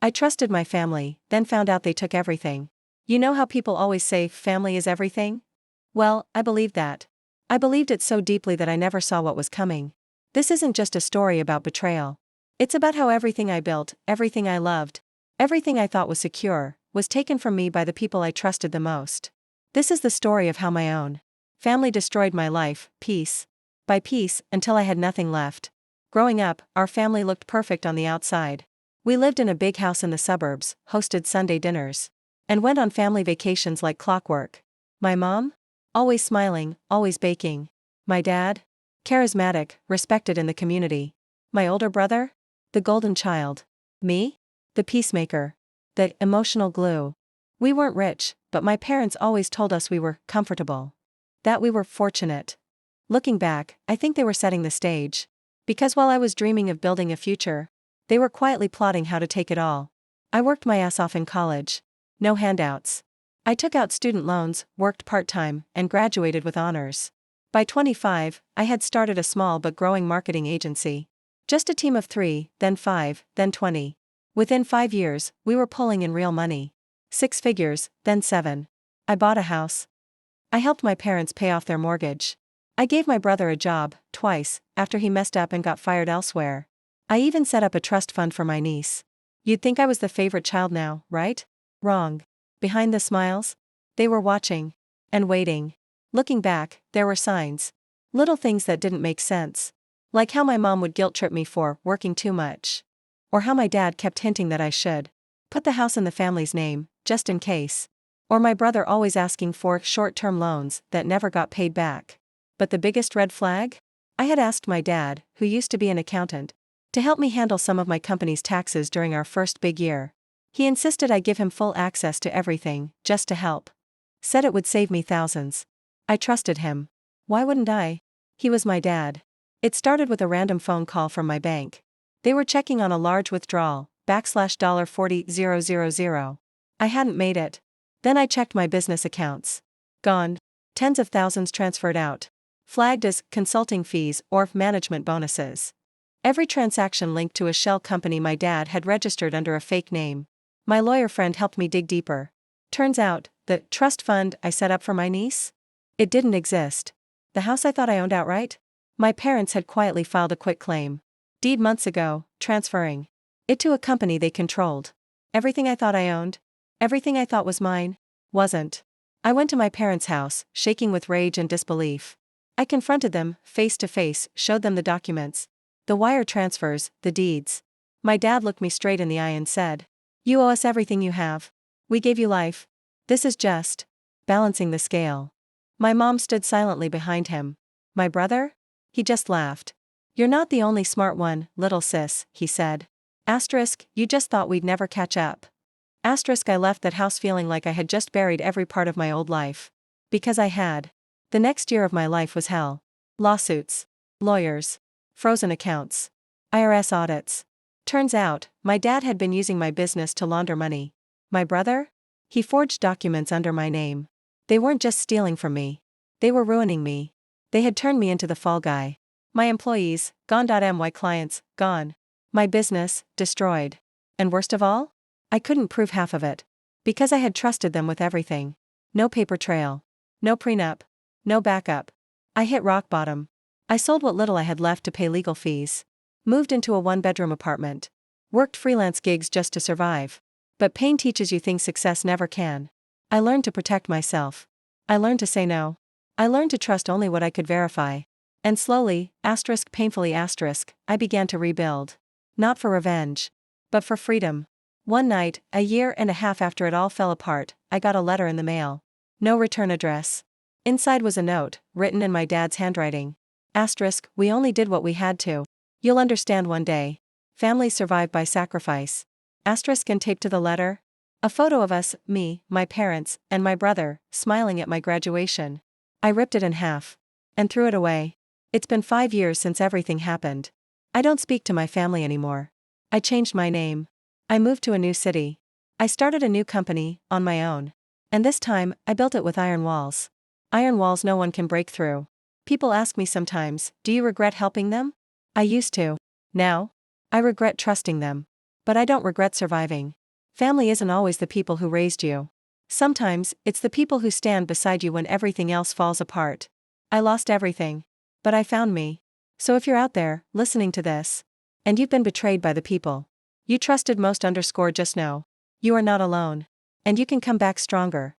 I trusted my family, then found out they took everything. You know how people always say family is everything? Well, I believed that. I believed it so deeply that I never saw what was coming. This isn't just a story about betrayal. It's about how everything I built, everything I loved, everything I thought was secure, was taken from me by the people I trusted the most. This is the story of how my own family destroyed my life, piece by piece, until I had nothing left. Growing up, our family looked perfect on the outside. We lived in a big house in the suburbs, hosted Sunday dinners, and went on family vacations like clockwork. My mom? Always smiling, always baking. My dad? Charismatic, respected in the community. My older brother? The golden child. Me? The peacemaker. The emotional glue. We weren't rich, but my parents always told us we were comfortable. That we were fortunate. Looking back, I think they were setting the stage. Because while I was dreaming of building a future, they were quietly plotting how to take it all. I worked my ass off in college. No handouts. I took out student loans, worked part-time, and graduated with honors. By 25, I had started a small but growing marketing agency. Just a team of 3, then 5, then 20. Within 5 years, we were pulling in real money. 6 figures, then 7. I bought a house. I helped my parents pay off their mortgage. I gave my brother a job, twice, after he messed up and got fired elsewhere. I even set up a trust fund for my niece. You'd think I was the favorite child now, right? Wrong. Behind the smiles? They were watching. And waiting. Looking back, there were signs. Little things that didn't make sense. Like how my mom would guilt trip me for working too much. Or how my dad kept hinting that I should put the house in the family's name, just in case. Or my brother always asking for short-term loans that never got paid back. But the biggest red flag? I had asked my dad, who used to be an accountant, to help me handle some of my company's taxes during our first big year. He insisted I give him full access to everything, just to help. Said it would save me thousands. I trusted him. Why wouldn't I? He was my dad. It started with a random phone call from my bank. They were checking on a large withdrawal, $40,000. I hadn't made it. Then I checked my business accounts. Gone. Tens of thousands transferred out. Flagged as consulting fees or management bonuses. Every transaction linked to a shell company my dad had registered under a fake name. My lawyer friend helped me dig deeper. Turns out, the trust fund I set up for my niece? It didn't exist. The house I thought I owned outright? My parents had quietly filed a quitclaim deed months ago, transferring it to a company they controlled. Everything I thought I owned, everything I thought was mine, wasn't. I went to my parents' house, shaking with rage and disbelief. I confronted them, face to face, showed them the documents, the wire transfers, the deeds. My dad looked me straight in the eye and said, "You owe us everything you have. We gave you life. This is just balancing the scale." My mom stood silently behind him. My brother? He just laughed. "You're not the only smart one, little sis," he said. Asterisk, you just thought we'd never catch up. Asterisk, I left that house feeling like I had just buried every part of my old life. Because I had. The next year of my life was hell. Lawsuits. Lawyers. Frozen accounts. IRS audits. Turns out, my dad had been using my business to launder money. My brother? He forged documents under my name. They weren't just stealing from me. They were ruining me. They had turned me into the fall guy. My employees, gone. My clients, gone. My business, destroyed. And worst of all? I couldn't prove half of it. Because I had trusted them with everything. No paper trail. No prenup. No backup. I hit rock bottom. I sold what little I had left to pay legal fees. Moved into a one-bedroom apartment. Worked freelance gigs just to survive. But pain teaches you things success never can. I learned to protect myself. I learned to say no. I learned to trust only what I could verify. And slowly, painfully, I began to rebuild. Not for revenge. But for freedom. One night, a year and a half after it all fell apart, I got a letter in the mail. No return address. Inside was a note, written in my dad's handwriting. We only did what we had to. You'll understand one day. Families survive by sacrifice. And taped to the letter? A photo of us, me, my parents, and my brother, smiling at my graduation. I ripped it in half. And threw it away. It's been 5 years since everything happened. I don't speak to my family anymore. I changed my name. I moved to a new city. I started a new company, on my own. And this time, I built it with iron walls. Iron walls no one can break through. People ask me sometimes, do you regret helping them? I used to. Now? I regret trusting them. But I don't regret surviving. Family isn't always the people who raised you. Sometimes, it's the people who stand beside you when everything else falls apart. I lost everything. But I found me. So if you're out there, listening to this, and you've been betrayed by the people you trusted most, just know. You are not alone. And you can come back stronger.